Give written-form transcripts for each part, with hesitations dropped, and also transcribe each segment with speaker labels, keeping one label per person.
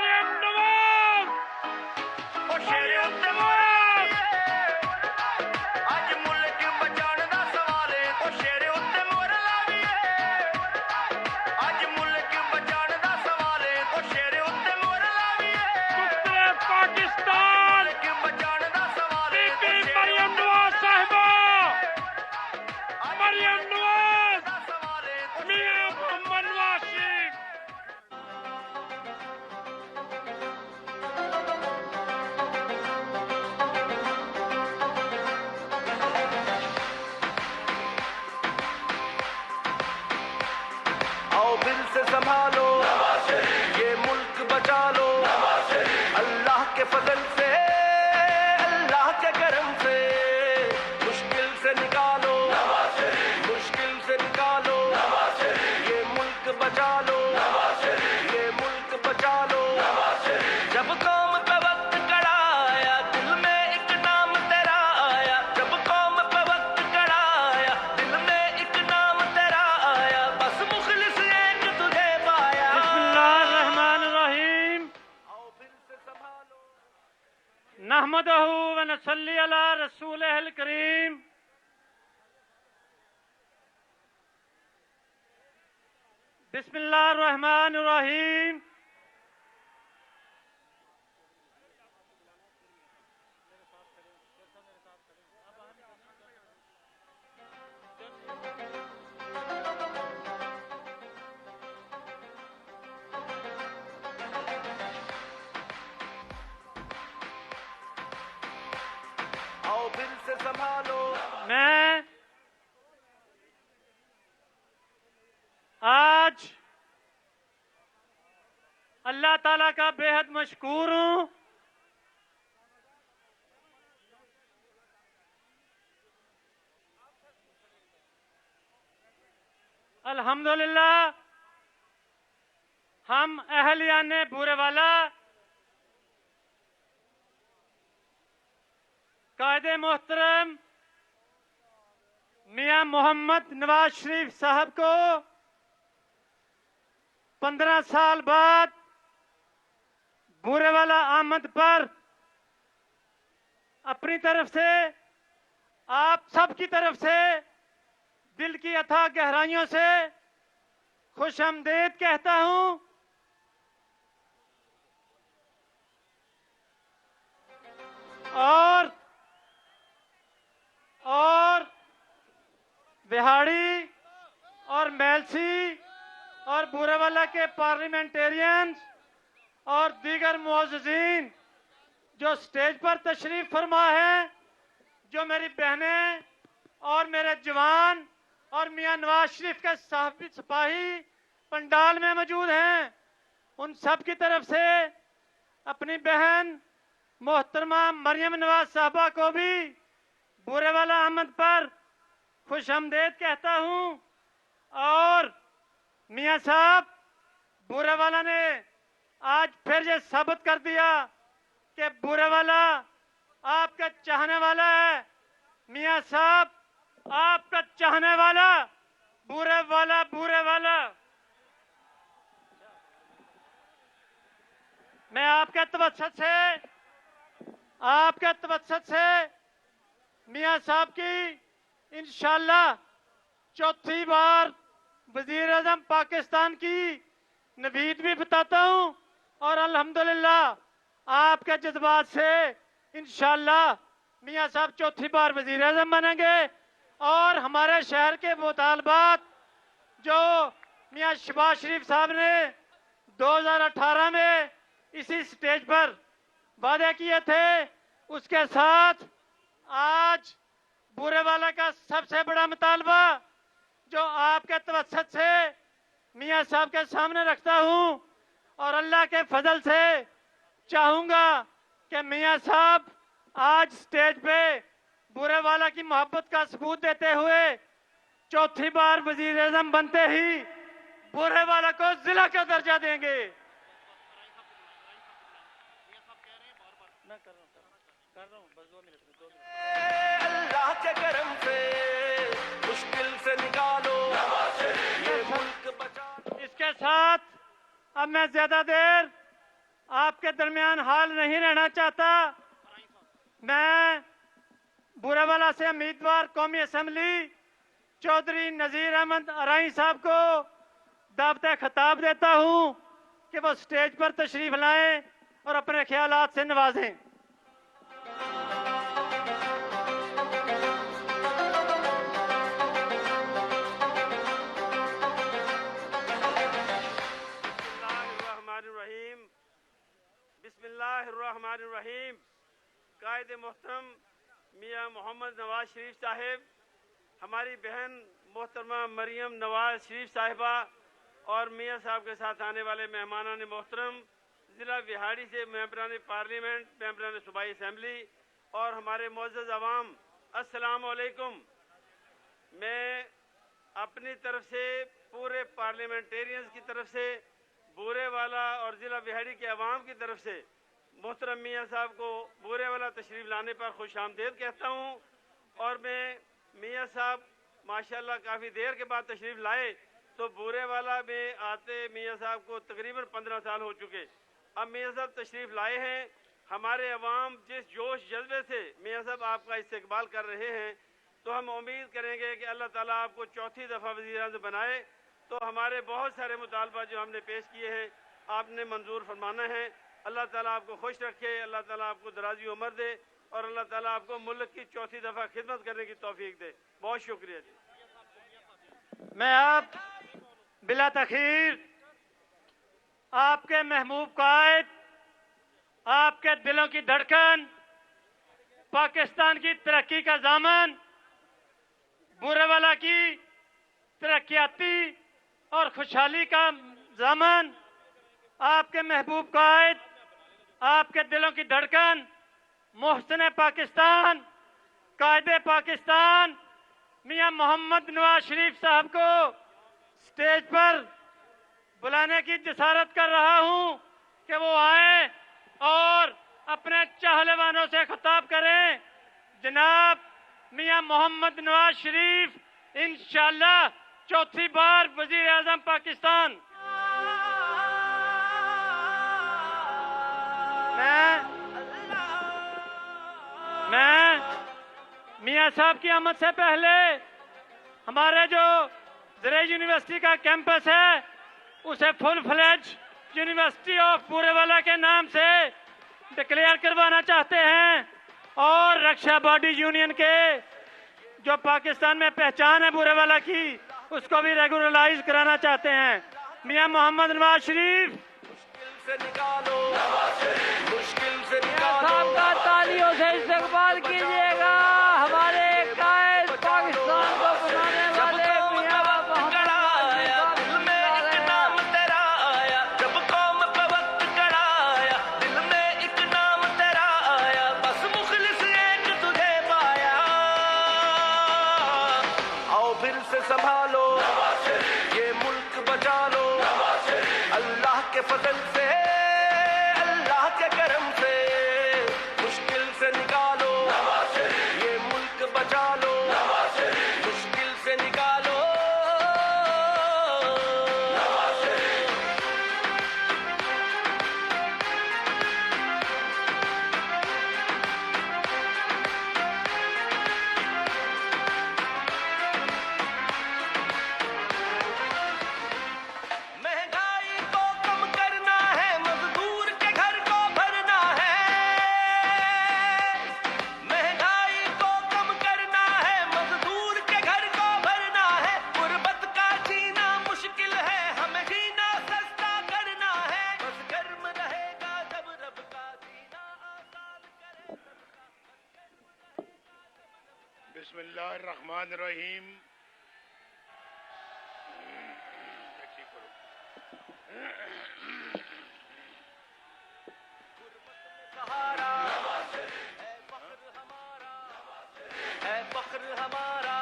Speaker 1: मरियम नवाज ओ शेरे उत्ते मोर अज मुल्क बचाने दा सवाल है ओ शेरे उत्ते मोर लावीए अज मुल्क बचाने दा सवाल है ओ शेरे उत्ते मोर लावीए पुत्रे पाकिस्तान मुल्क बचाने दा सवाल है बीबी मरियम नवाज साहिबा मरियम नवाज मियां मोहम्मद नवाज शरीफ आओ दिल से संभालो ये मुल्क बचा लो अल्लाह के फजल से अल्लाह के करम से मुश्किल से निकालो ये मुल्क बचा लो ये मुल्क बचा लो जब कौम पे वक्त कड़ा आया दिल में एक नाम तेरा आया जब कौम पे वक्त कड़ा आया दिल में एक नाम तेरा आया बस मुखलिस एक तुझे पाया बिस्मिल्लाहिर्रहमानिर्रहीम आओ फिर से संभालो नहमदहु व नसल्ली अला रसूलिहिल करीम बिस्मिल्लाहिर्रहमानिर्रहीम आओ फिर से संभालो मैं आज अल्लाह ताला का बेहद मशकूर हूं अल्हम्दुलिल्लाह हम अहलियाने बूरेवाला कायदे मोहतरम मियां मोहम्मद नवाज शरीफ साहब को 15 साल बाद बूरेवाला आमद पर अपनी तरफ से आप सबकी तरफ से दिल की अथाह गहराइयों से खुशामदीद कहता हूं और बिहाड़ी और मेलसी और बूरेवाला के पार्लियामेंटेरियंस और दीगर मुअज़्ज़िज़ीन जो स्टेज पर तशरीफ फरमा है जो मेरी बहनें और मेरे जवान और मियां नवाज शरीफ के सिपाही पंडाल में मौजूद हैं उन सब की तरफ से अपनी बहन मोहतरमा मरियम नवाज साहबा को भी बूरेवाला आमद पर खुशामदीद कहता हूं और मियां साहब बूरेवाला ने आज फिर ये साबित कर दिया कि बूरेवाला आपका चाहने वाला है मियां साहब आपका चाहने वाला बूरेवाला मैं आपके तवज्जुह से मियां साहब की इंशाअल्लाह चौथी बार वजीर आज़म पाकिस्तान की नवीद भी बताता हूं और अल्हम्दुलिल्लाह आपके जज्बात से इंशाअल्लाह मियां साहब चौथी बार वजीर आज़म बनेंगे और हमारे शहर के मुतालबात जो मियां शहबाज शरीफ साहब ने 2018 में इसी स्टेज पर वादे किए थे उसके साथ आज बूरेवाला का सबसे बड़ा मुतालबा जो आपके तवज्जुह से मियां साहब के सामने रखता हूं और अल्लाह के फजल से चाहूंगा कि मियां साहब आज स्टेज पे बूरेवाला की मोहब्बत का सबूत देते हुए चौथी बार वजीर आज़म बनते ही बूरेवाला को जिला का दर्जा देंगे। अल्लाह के करम से मुश्किल से निकालो ये मुल्क बचा। इसके साथ अब मैं ज्यादा देर आपके दरमियान हाल नहीं रहना चाहता। मैं बुरेवाला से उम्मीदवार कौमी असेंबली चौधरी नजीर अहमद अराई साहब को दावत खिताब देता हूं कि वो स्टेज पर तशरीफ लाएं और अपने ख्यालात से नवाजें।
Speaker 2: बिस्मिल्लाहिर्रहमानिर्रहीम। कायदे मोहतरम मियाँ मोहम्मद नवाज शरीफ साहिब, हमारी बहन मोहतरमा मरियम नवाज शरीफ साहिबा और मियाँ साहब के साथ आने वाले मेहमानान मोहतरम, ज़िला विहाड़ी से मेंबरान पार्लियामेंट, मेंबरान सूबाई असम्बली और हमारे मुअज़्ज़ज़ अवाम, अस्सलाम वालेकुम। मैं अपनी तरफ से पूरे पार्लियामेंटेरियंस की तरफ से बुरेवाला और ज़िला विहाड़ी के अवाम की तरफ से मोहतरम मियाँ साहब को बुरेवाला तशरीफ़ लाने पर खुश आमदीद कहता हूँ। और मैं मियाँ साहब माशाल्लाह काफ़ी देर के बाद तशरीफ़ लाए, तो बुरेवाला में आते मियाँ साहब को तकरीबन 15 साल हो चुके। अब मियाँ साहब तशरीफ़ लाए हैं, हमारे अवाम जिस जोश जज्बे से मियाँ साहब आपका इस्तकबाल कर रहे हैं, तो हम उम्मीद करेंगे कि अल्लाह ताला आपको चौथी दफ़ा वज़ीर-ए-आज़म बनाए। तो हमारे बहुत सारे मुतालबा जो हमने पेश किए हैं आपने मंजूर फरमाना है। अल्लाह ताला आपको खुश रखे, अल्लाह ताला आपको दराजी उम्र दे और अल्लाह ताला आपको मुल्क की चौथी दफ़ा खिदमत करने की तौफीक दे। बहुत शुक्रिया जी।
Speaker 1: मैं आप बिला तखीर आपके महबूब कायद, आपके दिलों की धड़कन, पाकिस्तान की तरक्की का दामन, बुरेवाला की तरक्याती और खुशहाली का दामन, आपके महबूब कायद, आपके दिलों की धड़कन, मोहसिन पाकिस्तान, कायदे पाकिस्तान मियां मोहम्मद नवाज शरीफ साहब को स्टेज पर बुलाने की जसारत कर रहा हूं कि वो आए और अपने चाहने वालों से खिताब करें। जनाब मियां मोहम्मद नवाज शरीफ इंशाअल्लाह चौथी बार वजीर आजम पाकिस्तान। मैं मियाँ साहब की आमद से पहले हमारे जो ज़राई यूनिवर्सिटी का कैंपस है उसे full fledge university of Burewala के नाम से डिक्लेयर करवाना चाहते हैं और रक्षा बॉडी यूनियन के जो पाकिस्तान में पहचान है बुरेवाला की उसको भी रेगुलराइज कराना चाहते हैं। मियाँ मोहम्मद नवाज शरीफ
Speaker 3: साहब का तालियों से इस्तकबाल कीजिएगा। हमारे कायद पाकिस्तान को बनाने वाले मियां मोहम्मद
Speaker 4: दिल में एक नाम तेरा आया, जब कौम पे वक्त कड़ाया, दिल में एक नाम तेरा आया, बस मुखलिस एक तुझे पाया। आओ फिर से संभालो, ये मुल्क बचा लो, अल्लाह के फजल से, अल्लाह के करम से, मुश्किल से निकालो, ये मुल्क बचा लो, मुश्किल से निकालो। महंगाई को कम करना है, मजदूर के घर को भरना है। महंगाई को कम करना है, मजदूर के घर को भरना है। गुर्बत का जीना मुश्किल है, हमें जीना सस्ता करना है। बस गर्म रहेगा जब रब का जीना आसान करेगा।
Speaker 5: बिस्मिल्लाहिर्रहमानिर्रहीम।
Speaker 4: सहारा है फख्र हमारा, है फख्र हमारा,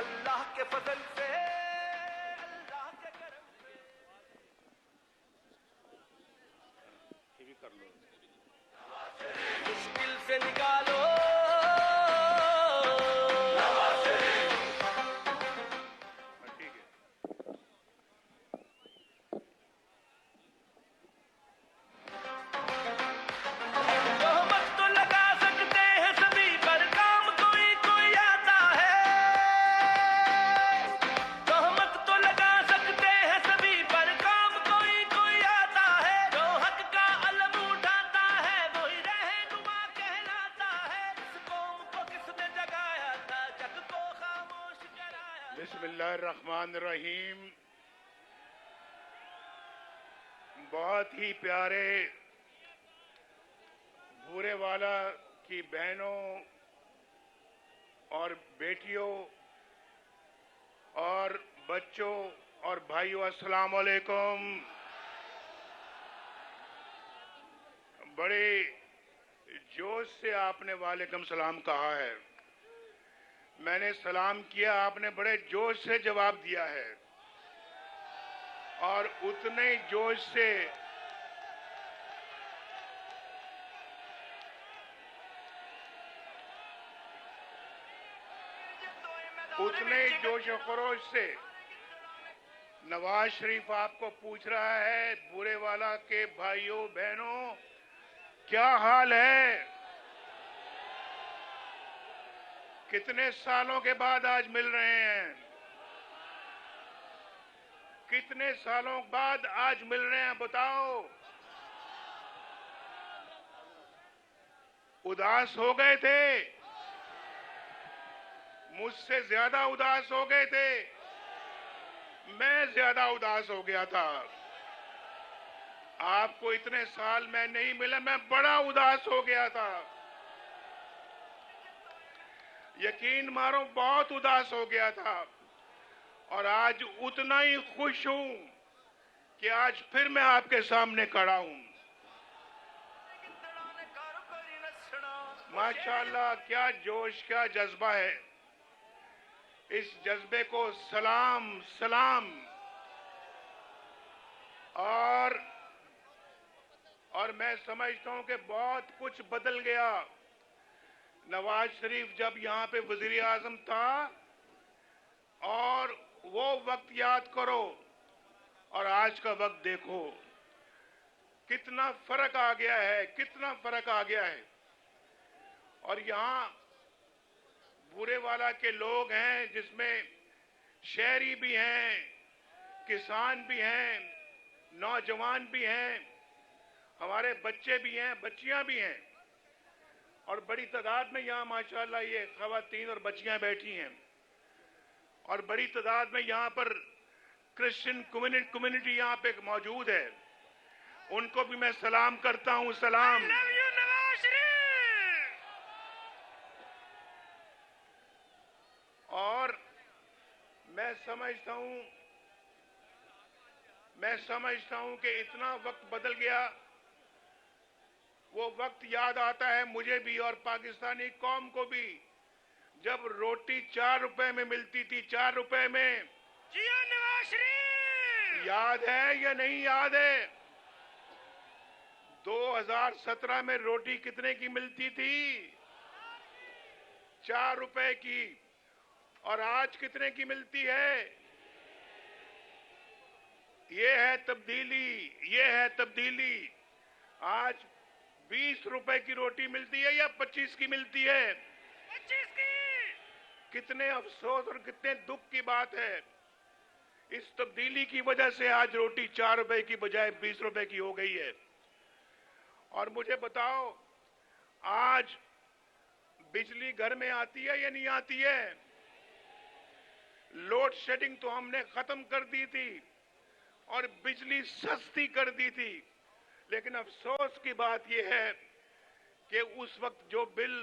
Speaker 4: अल्लाह के फजल से, अल्लाह के करम से।
Speaker 5: ये भी कर लो।
Speaker 4: मुश्किल से निकालो,
Speaker 5: ठीक है। बिस्मिल्लाहिर्रहमानिर्रहीम। बहुत ही प्यारे भूरेवाला की बहनों और बेटियों और बच्चों और भाइयों, अस्सलाम वालेकुम। बड़े जोश से आपने वालेकुम सलाम कहा है। मैंने सलाम किया, आपने बड़े जोश से जवाब दिया है और उतने ही जोश से जोश और खरोश से नवाज शरीफ आपको पूछ रहा है, भूरेवाला के भाइयों बहनों क्या हाल है? कितने सालों के बाद आज मिल रहे हैं? कितने सालों बाद आज मिल रहे हैं, बताओ। उदास हो गए थे, मुझसे ज्यादा उदास हो गए थे, मैं ज्यादा उदास हो गया था। आपको इतने साल में नहीं मिला, मैं बड़ा उदास हो गया था। यकीन मारो, बहुत उदास हो गया था और आज उतना ही खुश हूं कि आज फिर मैं आपके सामने खड़ा हूं। माशाअल्लाह, क्या जोश, क्या जज्बा है। इस जज्बे को सलाम सलाम। और मैं समझता हूं कि बहुत कुछ बदल गया। नवाज शरीफ जब यहां पे वजीर आजम था और वो वक्त याद करो और आज का वक्त देखो, कितना फर्क आ गया है, कितना फर्क आ गया है। और यहां भूरेवाला के लोग हैं, जिसमें शहरी भी हैं, किसान भी हैं, नौजवान भी हैं, हमारे बच्चे भी हैं, बच्चियां भी हैं और बड़ी तादाद में यहां माशाअल्लाह ये खवातीन और बच्चियां बैठी हैं। और बड़ी तादाद में यहां पर क्रिश्चियन कम्युनिटी यहां पे मौजूद है। उनको भी मैं सलाम करता हूं, सलाम। और मैं समझता हूं कि इतना वक्त बदल गया। वो वक्त याद आता है मुझे भी और पाकिस्तानी कौम को भी, जब रोटी 4 रुपए में मिलती थी, 4 रुपए में। याद है या नहीं याद है? 2017 में रोटी कितने की मिलती थी? 4 रुपए की। और आज कितने की मिलती है? ये है तब्दीली, ये है तब्दीली। आज 20 रुपए की रोटी मिलती है या 25 की मिलती है? 25 की। कितने अफसोस और कितने दुख की बात है। इस तब्दीली की वजह से आज रोटी 4 रुपए की बजाय 20 रुपए की हो गई है। और मुझे बताओ, आज बिजली घर में आती है या नहीं आती है? लोड शेडिंग तो हमने खत्म कर दी थी और बिजली सस्ती कर दी थी। लेकिन अफसोस की बात यह है कि उस वक्त जो बिल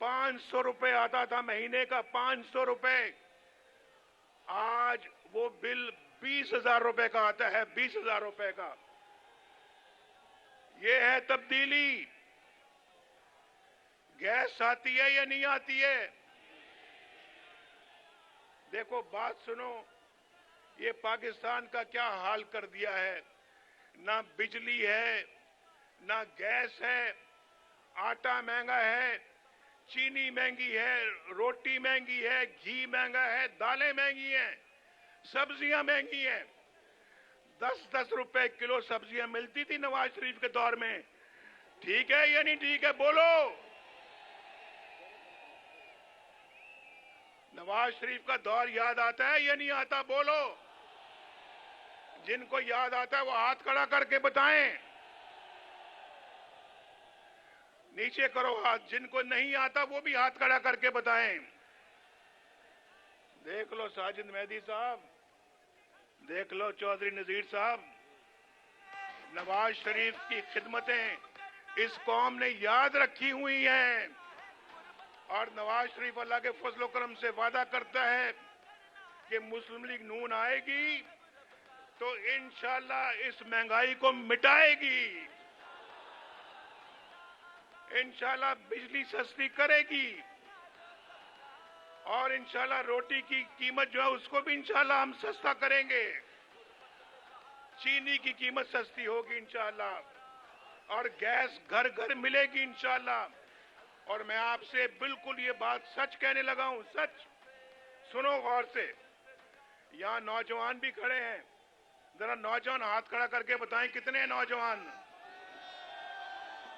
Speaker 5: 500 रुपए आता था महीने का, 500 रुपए, आज वो बिल 20,000 रुपए का आता है, 20,000 रुपए का। ये है तब्दीली। गैस आती है या नहीं आती है? देखो, बात सुनो, ये पाकिस्तान का क्या हाल कर दिया है। ना बिजली है, ना गैस है, आटा महंगा है, चीनी महंगी है, रोटी महंगी है, घी महंगा है, दालें महंगी हैं, सब्जियां महंगी हैं। 10-10 रुपए किलो सब्जियां मिलती थी नवाज शरीफ के दौर में। ठीक है या नहीं ठीक है? बोलो। नवाज शरीफ का दौर याद आता है या नहीं आता? बोलो। जिनको याद आता है वो हाथ खड़ा करके बताएं। नीचे करो हाथ। जिनको नहीं आता वो भी हाथ खड़ा करके बताएं। देख लो साजिद मेहदी साहब, देख लो चौधरी नजीर साहब, नवाज शरीफ की खिदमतें इस कौम ने याद रखी हुई हैं और नवाज शरीफ अल्लाह के फजल करम से वादा करता है कि मुस्लिम लीग नून आएगी तो इंशाल्लाह इस महंगाई को मिटाएगी, इंशाल्लाह बिजली सस्ती करेगी और इंशाल्लाह रोटी की कीमत जो है उसको भी इंशाल्लाह हम सस्ता करेंगे, चीनी की कीमत सस्ती होगी इंशाल्लाह और गैस घर घर मिलेगी इंशाल्लाह। और मैं आपसे बिल्कुल ये बात सच कहने लगा हूं, सच सुनो गौर से। यहाँ नौजवान भी खड़े हैं, जरा नौजवान हाथ खड़ा करके बताएं कितने हैं नौजवान।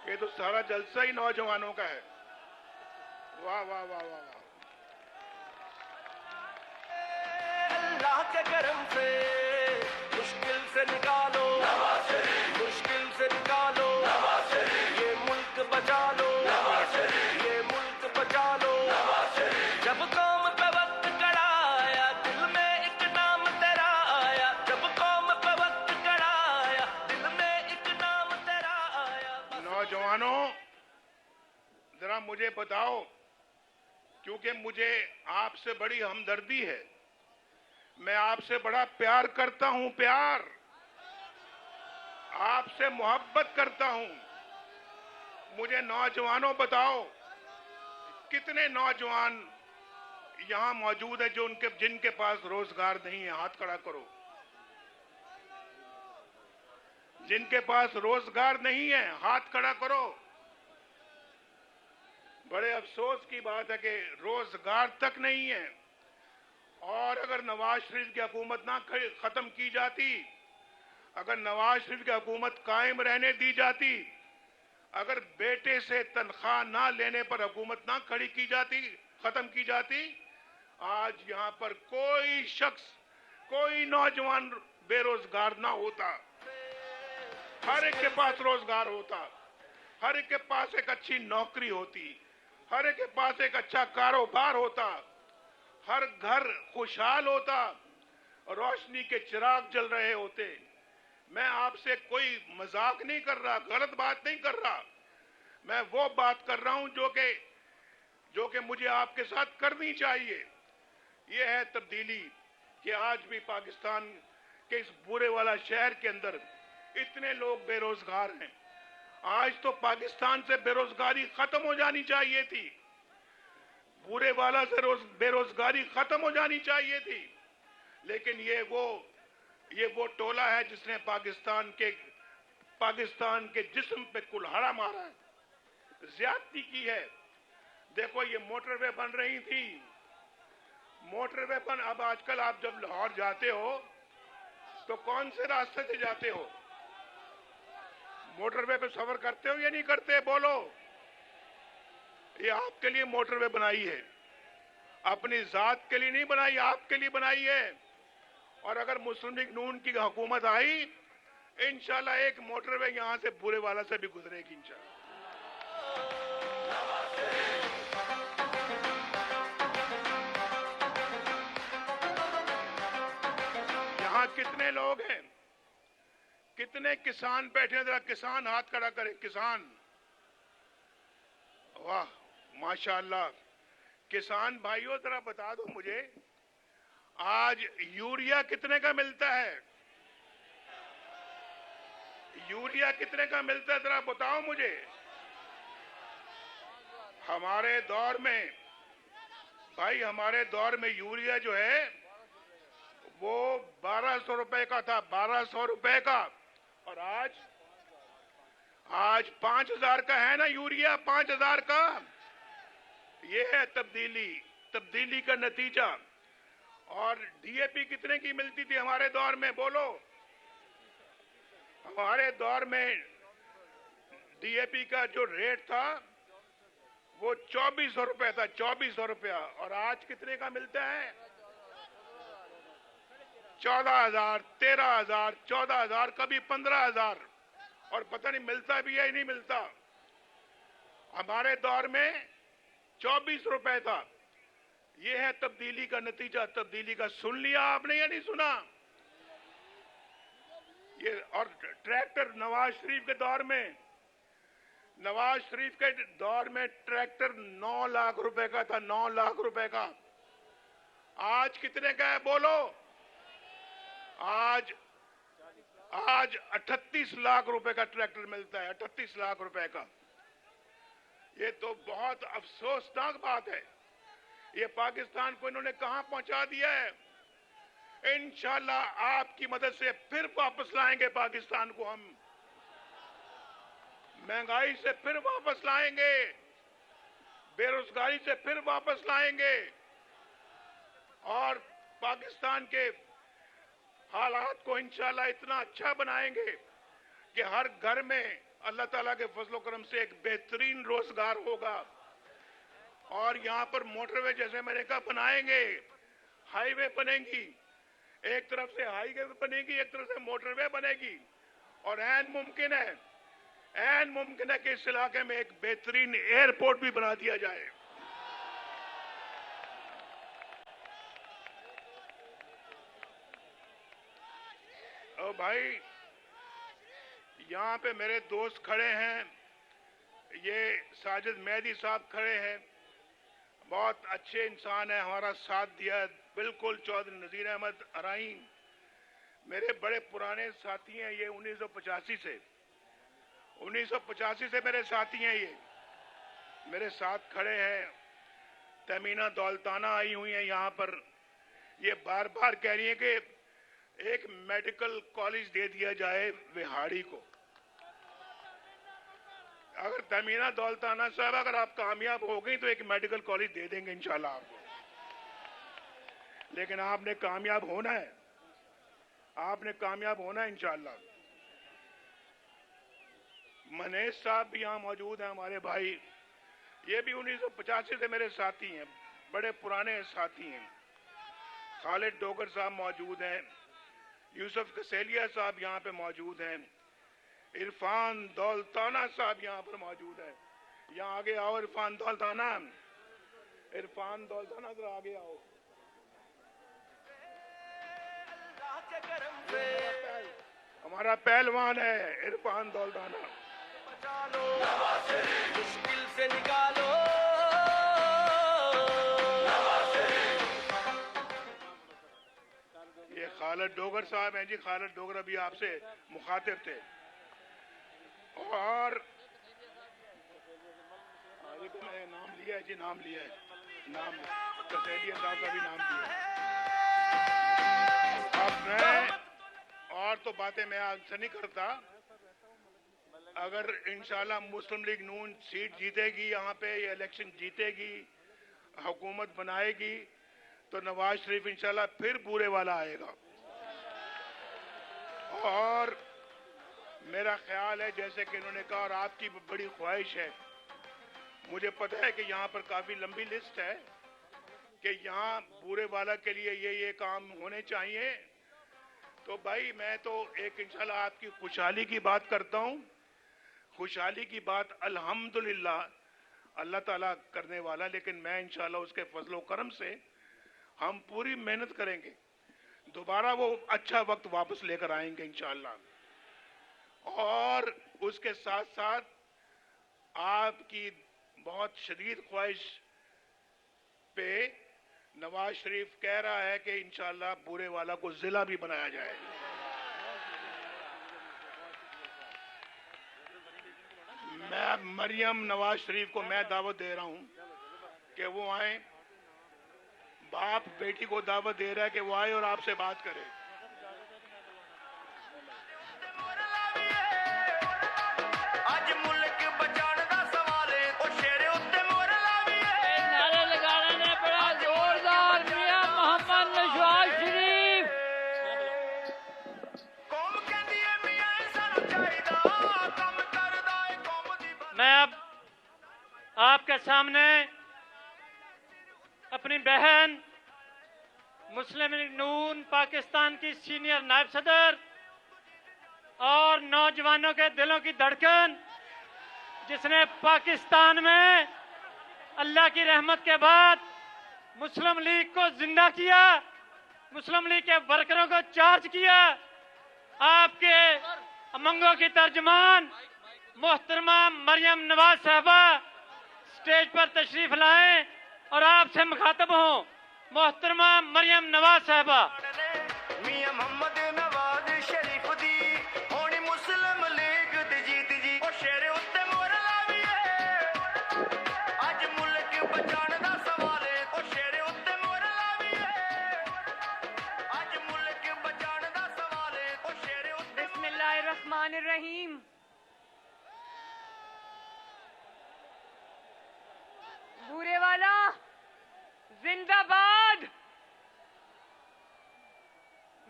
Speaker 5: ये तो सारा जलसा ही नौजवानों का है। वाह वाह वाह वाह वाह।
Speaker 4: अल्लाह के करम से मुश्किल से निकालो, मुश्किल से निकालो, ये मुल्क बचा लो, ये मुल्क बचा लो। जब कौम पे वक्त कड़ा आया, दिल में एक नाम तेरा आया। जब कौम पे वक्त कड़ा आया, दिल में एक नाम तेरा आया।
Speaker 5: नौजवानों जरा मुझे बताओ, क्योंकि मुझे आपसे बड़ी हमदर्दी है, मैं आपसे बड़ा प्यार करता हूं, प्यार आपसे मोहब्बत करता हूं। मुझे नौजवानों बताओ कितने नौजवान यहां मौजूद है जो जिनके पास रोजगार नहीं है, हाथ खड़ा करो। जिनके पास रोजगार नहीं है हाथ खड़ा करो। बड़े अफसोस की बात है कि रोजगार तक नहीं है और अगर नवाज शरीफ की हुकूमत ना खत्म की जाती, अगर नवाज शरीफ की हुकूमत कायम रहने दी जाती, अगर बेटे से तनख्वाह ना लेने पर हुकूमत ना खड़ी की जाती, खत्म की जाती, आज यहां पर कोई शख्स, कोई नौजवान बेरोजगार ना होता। हर एक के पास रोजगार होता, हर एक के पास एक अच्छी नौकरी होती, हर एक के पास एक अच्छा कारोबार होता, हर घर खुशहाल होता, रोशनी के चिराग जल रहे होते। मैं आपसे कोई मजाक नहीं कर रहा, गलत बात नहीं कर रहा, मैं वो बात कर रहा हूं जो कि मुझे आपके साथ करनी चाहिए। ये है तब्दीली कि आज भी पाकिस्तान के इस बुरे वाला शहर के अंदर इतने लोग बेरोजगार हैं। आज तो पाकिस्तान से बेरोजगारी खत्म हो जानी चाहिए थी, बुरे वाला से बेरोजगारी खत्म हो जानी चाहिए थी, लेकिन ये वो टोला है जिसने पाकिस्तान के जिस्म पे कुल्हाड़ा मारा है, ज्यादती की है। देखो ये मोटरवे बन रही थी, मोटरवे पर अब आजकल आप जब लाहौर जाते हो तो कौन से रास्ते से जाते हो? मोटरवे पे सफर करते हो या नहीं करते? बोलो। ये आपके लिए मोटरवे बनाई है, अपनी जात के लिए नहीं बनाई, आपके लिए बनाई है। और अगर मुस्लिम लीग नून की हुकूमत आई, इंशाल्लाह एक मोटरवे यहां से बुरे वाला से भी गुजरेगी इंशाल्लाह। यहां कितने लोग हैं, कितने किसान बैठे हैं? जरा किसान हाथ खड़ा करें। किसान, वाह माशाअल्लाह। किसान भाइयों जरा बता दो मुझे, आज यूरिया कितने का मिलता है? यूरिया कितने का मिलता है जरा बताओ मुझे। हमारे दौर में भाई, हमारे दौर में यूरिया जो है वो 1200 रुपए का था, 1200 रुपए का। और आज 5000 का है ना यूरिया, 5000 का। ये है तब्दीली का नतीजा। और डीएपी कितने की मिलती थी हमारे दौर में? बोलो। हमारे दौर में डीएपी का जो रेट था वो 2400 रुपए था, 2400 रुपया। और आज कितने का मिलता है? 14,000, 13,000, 14,000, कभी 15,000। और पता नहीं मिलता भी है या नहीं मिलता। हमारे दौर में 24 रुपए था, ये है तब्दीली का नतीजा। तब्दीली का सुन लिया आपने या नहीं सुना? ये और ट्रैक्टर नवाज शरीफ के दौर में, नवाज शरीफ के दौर में ट्रैक्टर 9 लाख रुपए का था, 9 लाख रुपए का। आज कितने का है बोलो? आज 38 लाख रुपए का ट्रैक्टर मिलता है, 38 लाख रुपए का। ये तो बहुत अफसोसनाक बात है। ये पाकिस्तान को इन्होंने कहां पहुंचा दिया है। इंशाल्लाह आपकी मदद से फिर वापस लाएंगे पाकिस्तान को हम, महंगाई से फिर वापस लाएंगे, बेरोजगारी से फिर वापस लाएंगे और पाकिस्तान के हालात को इंशाल्लाह इतना अच्छा बनाएंगे कि हर घर में अल्लाह ताला के फजलो करम से एक बेहतरीन रोजगार होगा। और यहां पर मोटरवे जैसे मैंने कहा बनाएंगे, हाईवे बनेगी, एक तरफ से हाईवे बनेगी, एक तरफ से मोटरवे बनेगी। और ऐन मुमकिन है कि इस इलाके में एक बेहतरीन एयरपोर्ट भी बना दिया जाए। और भाई यहां पे मेरे दोस्त खड़े हैं, ये साजिद मेहदी साहब खड़े हैं, बहुत अच्छे इंसान है, हमारा साथ दिया। बिल्कुल चौधरी नजीर अहमद अराइन मेरे बड़े पुराने साथी हैं, ये 1985 से मेरे साथी हैं, ये मेरे साथ खड़े हैं। तमीना दौलताना आई हुई हैं यहाँ पर, ये बार बार कह रही है कि एक मेडिकल कॉलेज दे दिया जाए विहाड़ी को। अगर तमीना दौलताना साहब अगर आप कामयाब हो गई तो एक मेडिकल कॉलेज दे देंगे इंशाल्लाह आपको, लेकिन आपने कामयाब होना है, आपने कामयाब होना है इंशाल्लाह। मनेश साहब भी यहाँ मौजूद हैं, हमारे भाई, ये भी 1985 से मेरे साथी हैं, बड़े पुराने साथी हैं। खालिद डोगर साहब मौजूद हैं, यूसुफ कसेलिया साहब यहाँ पे मौजूद हैं, इरफान दौलताना साहब यहाँ पर मौजूद है। यहाँ आगे आओ इरफान दौलताना, जरा आगे आओ। हमारा पहलवान है इरफान दौलताना।
Speaker 4: मुश्किल से निकालो
Speaker 5: ये खालिद डोगर साहब हैं जी, खालिद डोगर अभी आपसे मुखातिब थे। और नाम लिया है जी, नाम लिया है, नाम कसेलिया साहब का भी नाम लिया है। अब मैं और तो बातें मैं आपसे नहीं करता। अगर इंशाल्लाह मुस्लिम लीग नून सीट जीतेगी, यहाँ पे ये इलेक्शन जीतेगी, हुकूमत बनाएगी, तो नवाज शरीफ इंशाल्लाह फिर पूरे वाला आएगा। और मेरा ख्याल है जैसे कि इन्होंने कहा और आपकी बड़ी ख्वाहिश है, मुझे पता है कि यहाँ पर काफी लंबी लिस्ट है कि यहाँ पूरे वाला के लिए ये काम होने चाहिए। तो भाई मैं तो एक इंशाल्लाह आपकी खुशहाली की बात करता हूँ। खुशहाली की बात अल्हम्दुलिल्लाह अल्लाह ताला करने वाला, लेकिन मैं इंशाल्लाह उसके फजलो करम से हम पूरी मेहनत करेंगे, दोबारा वो अच्छा वक्त वापस लेकर आएंगे इंशाल्लाह। और उसके साथ साथ आपकी बहुत शदीद ख्वाहिश पे नवाज शरीफ कह रहा है कि इंशाल्लाह बुरे वाला को जिला भी बनाया जाए। मैं मरियम नवाज शरीफ को मैं दावत दे रहा हूं कि वो आए, बाप बेटी को दावत दे रहा है कि वो आए और आपसे बात करे।
Speaker 4: आज मुल्क बचाने दा सवाल है, ओ शेरे उत्ते मोर लावीए।
Speaker 3: नारे लगाने ने बड़ा जोरदार मियां मोहम्मद नवाज शरीफ।
Speaker 4: कौम कहंदी है मियां सानू चाहिदा, कम करदा है कौम दी।
Speaker 1: मैं अब आपके सामने अपनी बहन मुस्लिम लीग नून पाकिस्तान की सीनियर नायब सदर और नौजवानों के दिलों की धड़कन, जिसने पाकिस्तान में अल्लाह की रहमत के बाद मुस्लिम लीग को जिंदा किया, मुस्लिम लीग के वर्करों को चार्ज किया। आपके अमंगों की तर्जमान मोहतरमा मरियम नवाज साहबा स्टेज पर तशरीफ लाएं और आपसे मुखातब हों। मोहतरमा मरियम नवाज साहबा।
Speaker 4: मियां मोहम्मद नवाज शरीफ दी होनी मुस्लिम लीग दी जीत जी ओ शेर उत्ते मोहर लावीए अज मुल्क बचाने दा सवाल है ओ शेर उत्ते मोहर लावीए अज मुल्क बचाने दा सवाल है ओ शेर उत्ते
Speaker 6: बिस्मिल्लाहिर्रहमानिर्रहीम। बूरेवाला जिंदाबाद।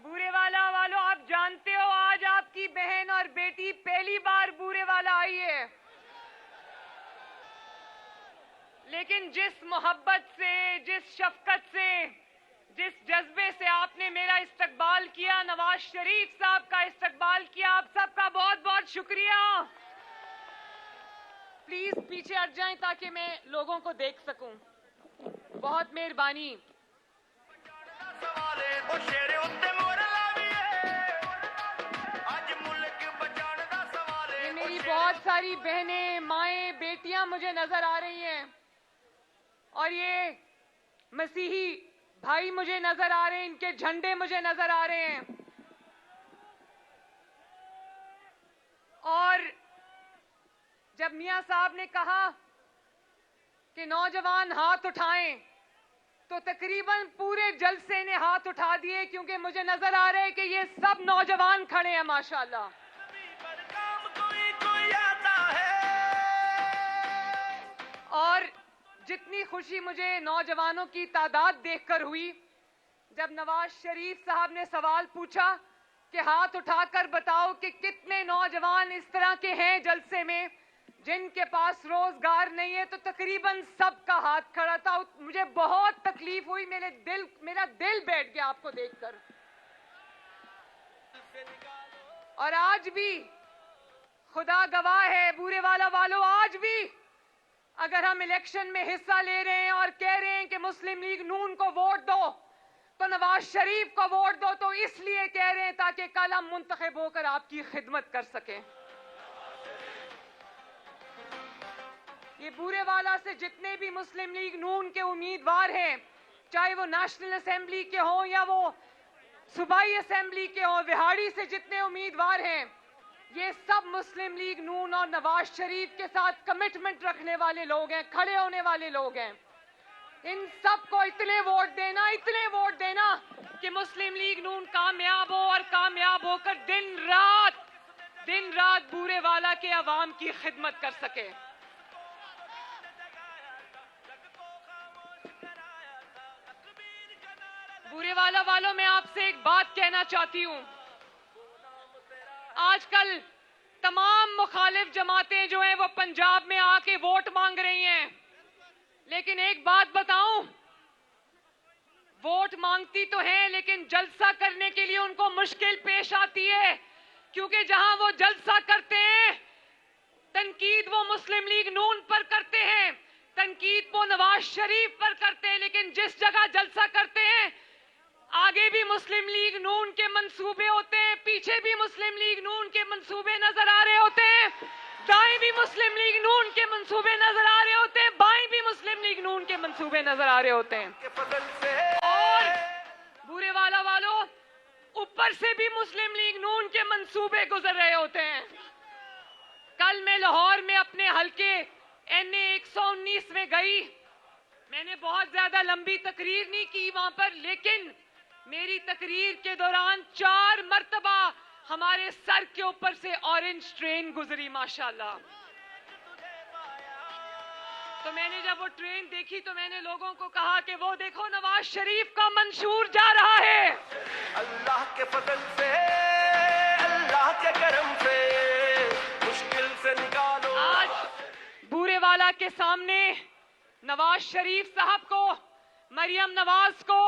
Speaker 6: बूरेवाला वालों, आप जानते हो आज आपकी बहन और बेटी पहली बार बूरेवाला आई है, लेकिन जिस मोहब्बत से, जिस शफकत से, जिस जज्बे से आपने मेरा इस्तकबाल किया, नवाज शरीफ साहब का इस्तकबाल किया, आप सबका बहुत बहुत शुक्रिया। प्लीज पीछे हट जाएं ताकि मैं लोगों को देख सकूं। बहुत मेहरबानी। ये मेरी बहुत सारी बहनें, माएं, बेटियां मुझे नजर आ रही हैं और ये मसीही भाई मुझे नजर आ रहे हैं, इनके झंडे मुझे नजर आ रहे हैं। और जब मियां साहब ने कहा कि नौजवान हाथ उठाएं, तो तकरीबन पूरे जलसे ने हाथ उठा दिए, क्योंकि मुझे नजर आ रहा है कि ये सब नौजवान खड़े हैं माशाल्लाह। और जितनी खुशी मुझे नौजवानों की तादाद देखकर हुई, जब नवाज शरीफ साहब ने सवाल पूछा कि हाथ उठाकर बताओ कि कितने नौजवान इस तरह के हैं जलसे में जिनके पास रोजगार नहीं है, तो तकरीबन सबका हाथ खड़ा था। मुझे बहुत तकलीफ हुई, मेरा दिल बैठ गया आपको देखकर। और आज भी खुदा गवाह है बूरेवाला वालों, आज भी अगर हम इलेक्शन में हिस्सा ले रहे हैं और कह रहे हैं कि मुस्लिम लीग नून को वोट दो, तो नवाज शरीफ को वोट दो, तो इसलिए कह रहे हैं ताकि कल हम मुंतखब होकर आपकी खिदमत कर सकें। ये बूरेवाला से जितने भी मुस्लिम लीग नून के उम्मीदवार हैं, चाहे वो नेशनल असेंबली के हों या वो सूबाई असेंबली के हों, विहाड़ी से जितने उम्मीदवार हैं, ये सब मुस्लिम लीग नून और नवाज शरीफ के साथ कमिटमेंट रखने वाले लोग हैं, खड़े होने वाले लोग हैं। इन सब को इतने वोट देना कि मुस्लिम लीग नून कामयाब हो और कामयाब होकर दिन रात बूरेवाला के अवाम की खिदमत कर सके। बूरेवाला वालों, मैं आपसे एक बात कहना चाहती हूं। आजकल तमाम मुखालिफ जमातें जो हैं वो पंजाब में आके वोट मांग रही हैं, लेकिन एक बात बताऊं, वोट मांगती तो हैं लेकिन जलसा करने के लिए उनको मुश्किल पेश आती है, क्योंकि जहां वो जलसा करते हैं, तनकीद वो मुस्लिम लीग नून पर करते हैं, तनकीद वो नवाज शरीफ पर करते हैं, लेकिन जिस जगह जलसा करते हैं आगे भी मुस्लिम लीग नून के मंसूबे होते हैं, पीछे भी मुस्लिम लीग नून के मंसूबे नजर आ रहे होते हैं, दाएं भी मुस्लिम लीग नून के मंसूबे नजर आ रहे होते हैं, बाएं भी मुस्लिम लीग नून के मंसूबे नजर आ रहे होते हैं। और बूरेवाला वालों, ऊपर से भी मुस्लिम लीग नून के मंसूबे गुजर रहे होते हैं। कल मैं लाहौर में अपने हल्के NA 119 में गई। मैंने बहुत ज्यादा लंबी तकरीर नहीं की वहां पर, लेकिन मेरी तकरीर के दौरान 4 मर्तबा हमारे सर के ऊपर से ऑरेंज ट्रेन गुजरी माशाल्लाह। तो मैंने जब वो ट्रेन देखी तो मैंने लोगों को कहा कि वो देखो नवाज शरीफ का मंशूर जा रहा है।
Speaker 4: अल्लाह के फजल से, अल्लाह के करम से मुश्किल से निकालो।
Speaker 6: आज बूरेवाला के सामने नवाज शरीफ साहब को, मरियम नवाज को,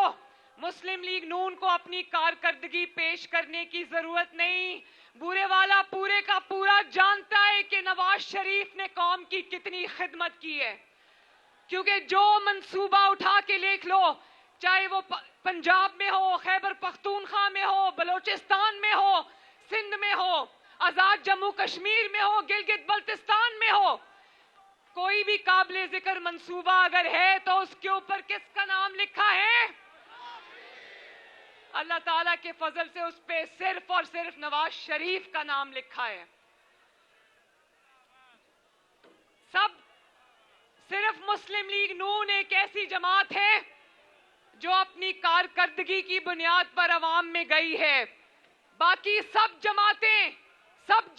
Speaker 6: मुस्लिम लीग नून को अपनी कारकर्दगी पेश करने की जरूरत नहीं। बूरेवाला पूरे का पूरा जानता है कि नवाज शरीफ ने कौम की कितनी खिदमत की है। क्योंकि जो मंसूबा उठा के देख लो, चाहे वो पंजाब में हो, खैबर पख्तूनख्वा में हो, बलोचिस्तान में हो, सिंध में हो, आजाद जम्मू कश्मीर में हो, गिलगित बल्तिस्तान में हो, कोई भी काबिले जिक्र मंसूबा अगर है तो उसके ऊपर किसका नाम लिखा है? अल्लाह ताला के फजल से उस पे सिर्फ और सिर्फ नवाज शरीफ का नाम लिखा है। सब सिर्फ मुस्लिम लीग नून एक ऐसी जमात है जो अपनी कारकर्दगी की बुनियाद पर अवाम में गई है। बाकी सब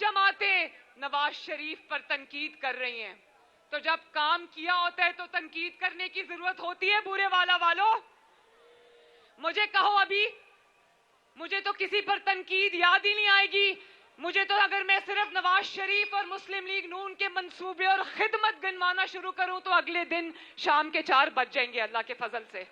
Speaker 6: जमातें नवाज शरीफ पर तनकीद कर रही हैं। तो जब काम किया होता है तो तनकीद करने की जरूरत होती है बुरे वालों? मुझे कहो अभी, मुझे तो किसी पर तनकीद याद ही नहीं आएगी। मुझे तो अगर मैं सिर्फ नवाज शरीफ और मुस्लिम लीग नून के मंसूबे और खिदमत गिनवाना शुरू करूं तो अगले दिन शाम के 4 बज जाएंगे अल्लाह के फजल से।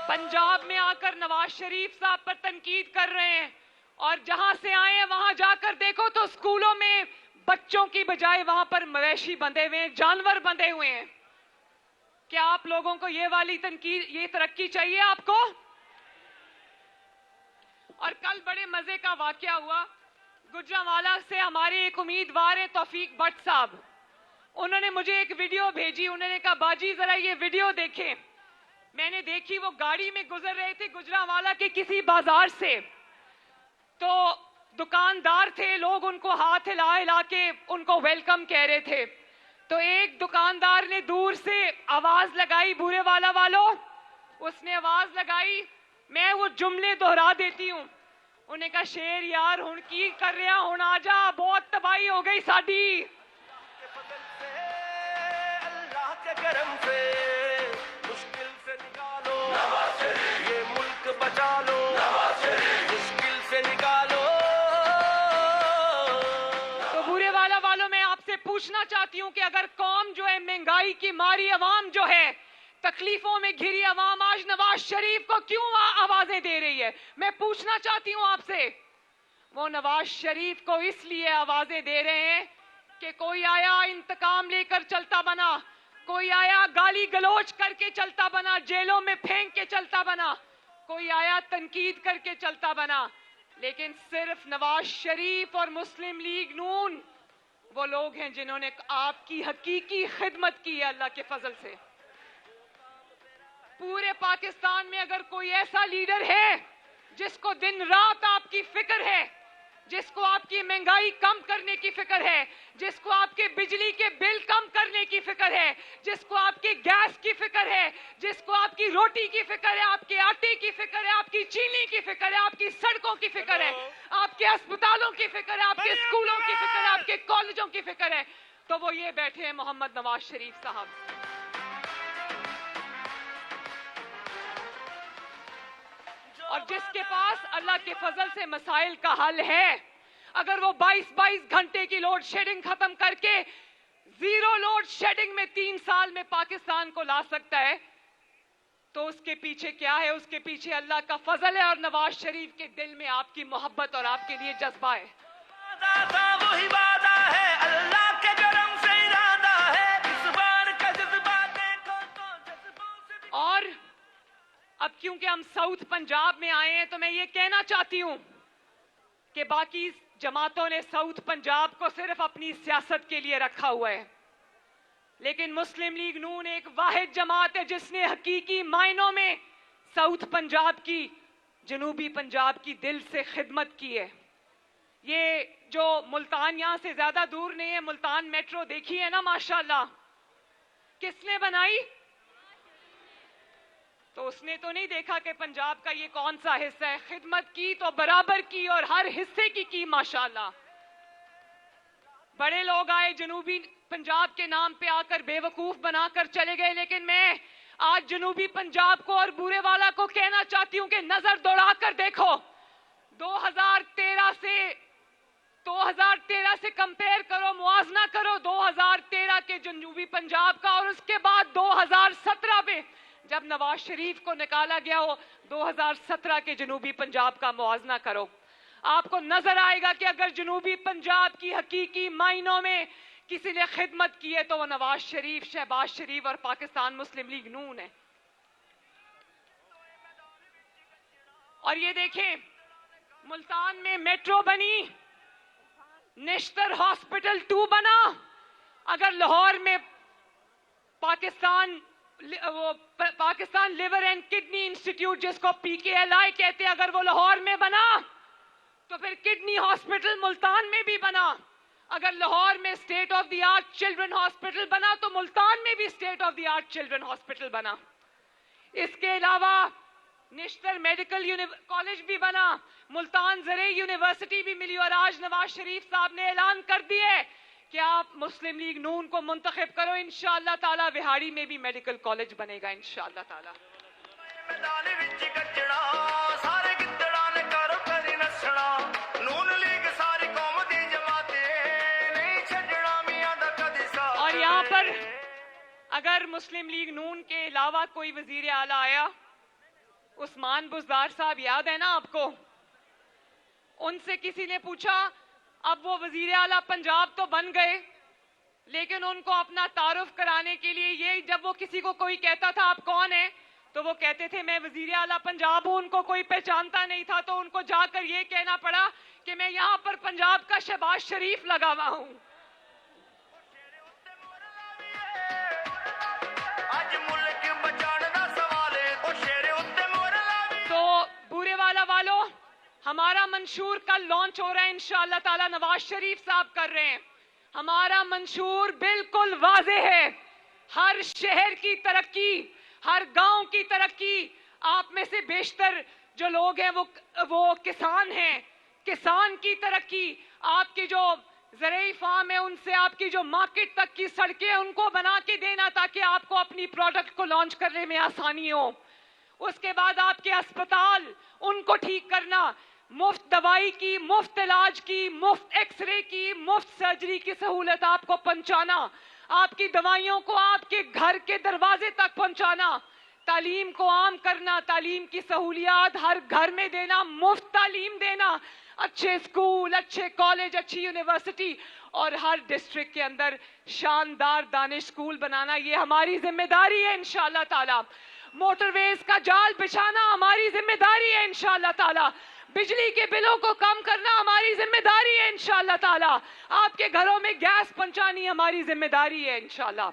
Speaker 6: पंजाब में आकर नवाज शरीफ साहब पर तनकीद कर रहे हैं और जहां से आए हैं वहां जाकर देखो तो स्कूलों में बच्चों की बजाय वहां पर मवेशी बंधे हुए हैं, जानवर बंधे हुए हैं। क्या आप लोगों को ये वाली तनकीद, ये तरक्की चाहिए आपको? और कल बड़े मजे का वाकया हुआ। गुजरांवाला से हमारे एक उम्मीदवार हैं तौफीक भट्ट साहब, उन्होंने मुझे एक वीडियो भेजी। उन्होंने कहा बाजी जरा ये वीडियो देखें। मैंने देखी, वो गाड़ी में गुजर रहे थे गुजरांवाला के किसी बाजार से, तो दुकानदार थे, लोग उनको हाथ हिला हिला के उनको वेलकम कह रहे थे। तो एक दुकानदार ने दूर से आवाज लगाई, बुरे वालों, उसने आवाज लगाई, मैं वो जुमले दोहरा देती हूं। उन्हें कहा शेर यार हुण की कर रहा, हुण आजा, बहुत तबाही हो गई साडी।
Speaker 4: अल्लाह के करम से मुश्किल से निकालो, ये मुल्क बचा लो, मुश्किल से निकालो।
Speaker 6: तो बुरे वालों, मैं आपसे पूछना चाहती हूं कि अगर कौम जो है, महंगाई की मारी अवाम जो है, तकलीफों में घिरी अवाम आज नवाज शरीफ को क्यों आवाजें दे रही है? मैं पूछना चाहती हूं आपसे। वो नवाज शरीफ को इसलिए आवाजें दे रहे हैं कि कोई आया इंतकाम लेकर चलता बना, कोई आया गाली गलोच करके चलता बना, जेलों में फेंक के चलता बना, कोई आया तनकीद करके चलता बना। लेकिन सिर्फ नवाज शरीफ और मुस्लिम लीग नून वो लोग हैं जिन्होंने आपकी हकीकी खिदमत की है अल्लाह के फजल से। पूरे पाकिस्तान में अगर कोई ऐसा लीडर है जिसको दिन रात आपकी फिक्र है, जिसको आपकी महंगाई कम करने की फिक्र है, जिसको आपके बिजली के बिल कम करने की फिक्र है, जिसको आपके गैस की फिक्र है, जिसको आपकी रोटी की फिक्र है, आपके आटे की फिक्र है, आपकी चीनी की फिक्र है, आपकी सड़कों की फिक्र है, आपके अस्पतालों की फिक्र है, आपके स्कूलों की फिक्र है, आपके कॉलेजों की फिक्र है, तो वो ये बैठे हैं मोहम्मद नवाज शरीफ साहब। और जिसके पास अल्लाह के फजल से मसाइल का हल है, अगर वो 22-22 घंटे की लोड शेडिंग खत्म करके 0 लोड शेडिंग में 3 साल में पाकिस्तान को ला सकता है, तो उसके पीछे क्या है? उसके पीछे अल्लाह का फजल है और नवाज शरीफ के दिल में आपकी मोहब्बत और आपके लिए जज्बा है।
Speaker 4: वही वादा है, अल्लाह के करम से इरादा है, इस बार का जज्बा देखो तो जज्बों से।
Speaker 6: और अब क्योंकि हम साउथ पंजाब में आए हैं तो मैं ये कहना चाहती हूं कि बाकी जमातों ने साउथ पंजाब को सिर्फ अपनी सियासत के लिए रखा हुआ है, लेकिन मुस्लिम लीग नून एक वाहिद जमात है जिसने हकीकी मायनों में साउथ पंजाब की, जनूबी पंजाब की दिल से खिदमत की है। ये जो मुल्तान यहां से ज्यादा दूर नहीं है, मुल्तान मेट्रो देखी है ना माशाल्लाह, किसने बनाई? तो उसने तो नहीं देखा कि पंजाब का ये कौन सा हिस्सा है, खिदमत की तो बराबर की और हर हिस्से की माशाल्लाह। बड़े लोग आए जनूबी पंजाब के नाम पे आकर बेवकूफ बनाकर चले गए, लेकिन मैं आज जनूबी पंजाब को और बुरे वाला को कहना चाहती हूं कि नजर दौड़ाकर देखो। 2013 से कंपेयर करो, मुआवजा करो 2013 के जनूबी पंजाब का और उसके बाद 2017 में जब नवाज शरीफ को निकाला गया हो 2017 के जनूबी पंजाब का मुआवजा करो। आपको नजर आएगा कि अगर जनूबी पंजाब की हकीकी मायनों में किसी ने खिदमत की है तो वो नवाज शरीफ, शहबाज शरीफ और पाकिस्तान मुस्लिम लीग नून है। और ये देखें, मुल्तान में मेट्रो बनी, नेशनल हॉस्पिटल 2 बना। अगर लाहौर में Pakistan liver and kidney institute, जिसको PKLI कहते हैं, अगर वो लाहौर में बना तो फिर किडनी हॉस्पिटल मुल्तान में भी बना। अगर लाहौर में state of the art children hospital बना तो मुल्तान में भी state of the art children hospital बना। इसके अलावा नेशनल मेडिकल कॉलेज भी बना, मुल्तान ज़रे यूनिवर्सिटी भी मिली। और आज नवाज शरीफ साहब ने ऐलान कर दिया है कि आप मुस्लिम लीग नून को मुंतखब करो, इंशाअल्लाह ताला विहाड़ी में भी मेडिकल कॉलेज बनेगा इंशाअल्लाह ताला। और यहाँ पर अगर मुस्लिम लीग नून के अलावा कोई वजीर आला आया, उस्मान बुज़दार साहब याद है ना आपको, उनसे किसी ने पूछा, अब वो वजीर आला पंजाब तो बन गए, लेकिन उनको अपना तारुफ कराने के लिए ये, जब वो किसी को कोई कहता था आप कौन है, तो वो कहते थे मैं वजीर आला पंजाब हूं। उनको कोई पहचानता नहीं था, तो उनको जाकर ये कहना पड़ा कि मैं यहां पर पंजाब का शहबाज शरीफ लगा हुआ हूं। तो बूरेवाला वालों, हमारा मंशूर कल लॉन्च हो रहा है इंशाअल्लाह ताला, नवाज शरीफ साहब कर रहे हैं। हमारा मंशूर बिल्कुल वाज़े है, हर शहर की तरक्की, हर गांव की तरक्की। आप में से बेशतर जो लोग हैं वो किसान हैं, किसान की तरक्की, आपकी जो ज़रूरी फार्म है उनसे आपकी जो मार्केट तक की सड़कें हैं उनको बना के देना, ताकि आपको अपनी प्रोडक्ट को लॉन्च करने में आसानी हो। उसके बाद आपके अस्पताल, उनको ठीक करना, मुफ्त दवाई की, मुफ्त इलाज की, मुफ्त एक्सरे की, मुफ्त सर्जरी की सहूलत आपको पहुंचाना, आपकी दवाइयों को आपके घर के दरवाजे तक पहुंचाना, तालीम को आम करना, तालीम की सहूलियात हर घर में देना, मुफ्त तालीम देना, अच्छे स्कूल, अच्छे कॉलेज, अच्छी यूनिवर्सिटी और हर डिस्ट्रिक्ट के अंदर शानदार दानिश स्कूल बनाना, ये हमारी जिम्मेदारी है इंशाअल्लाह ताला। मोटरवेज का जाल बिछाना हमारी जिम्मेदारी है इंशाअल्लाह ताला। बिजली के बिलों को कम करना हमारी जिम्मेदारी है इंशाअल्लाह ताला। आपके घरों में गैस पहुंचानी हमारी जिम्मेदारी है इंशाअल्लाह।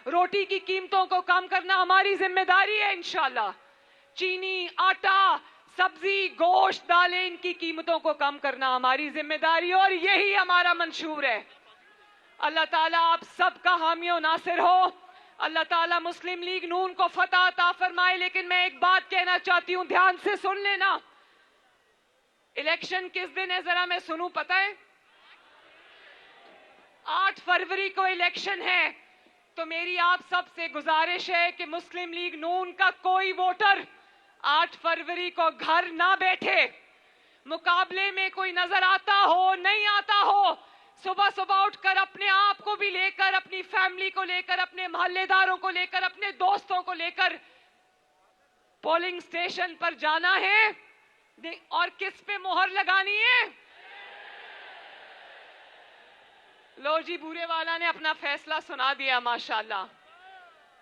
Speaker 6: रोटी की कीमतों को कम करना हमारी जिम्मेदारी है इंशाअल्लाह। चीनी, आटा, सब्जी, गोश्त, दालें, इनकी कीमतों को कम करना हमारी जिम्मेदारी, और यही हमारा मंशूर है। अल्लाह ताला आप सबका हामी और नासिर हो। अल्लाह ताला मुस्लिम लीग नून को फतह अता फरमाए। लेकिन मैं एक बात कहना चाहती हूं, ध्यान से सुन लेना। इलेक्शन किस दिन है जरा मैं सुनूं, पता है? 8 फरवरी को इलेक्शन है। तो मेरी आप सबसे गुजारिश है कि मुस्लिम लीग नून का कोई वोटर 8 फरवरी को घर ना बैठे। मुकाबले में कोई नजर आता हो, नहीं आता हो, सुबह सुबह उठकर अपने आप को भी लेकर, अपनी फैमिली को लेकर, अपने मोहल्लेदारों को लेकर, अपने दोस्तों को लेकर पोलिंग स्टेशन पर जाना है। और किस पे मोहर लगानी है? लो जी, बूरेवाला ने अपना फैसला सुना दिया माशाल्लाह।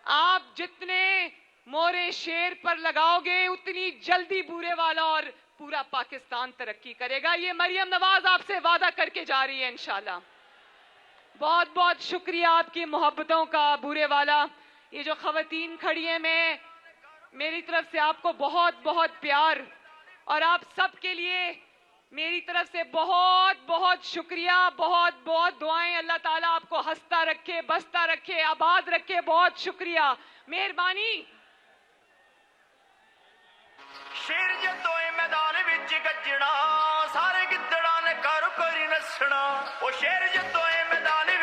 Speaker 6: आप जितने मोहरे शेर पर लगाओगे उतनी जल्दी बूरेवाला और पूरा पाकिस्तान तरक्की करेगा। ये मरियम नवाज आपसे वादा करके जा रही है इंशाल्लाह। बहुत बहुत शुक्रिया आपकी मोहब्बतों का बूरेवाला। ये जो खवातीन खड़ी है, मैं मेरी तरफ से आपको बहुत बहुत प्यार, और आप सब के लिए मेरी तरफ से बहुत बहुत शुक्रिया, बहुत बहुत दुआएं। अल्लाह ताला आपको हंसता रखे, बसता रखे, आबाद रखे। बहुत शुक्रिया, मेहरबानी।
Speaker 4: शेर जदों मैदान विच गजना, सारे गिद्दड़ां ने कर नसना। ओ शेर जदों मैदान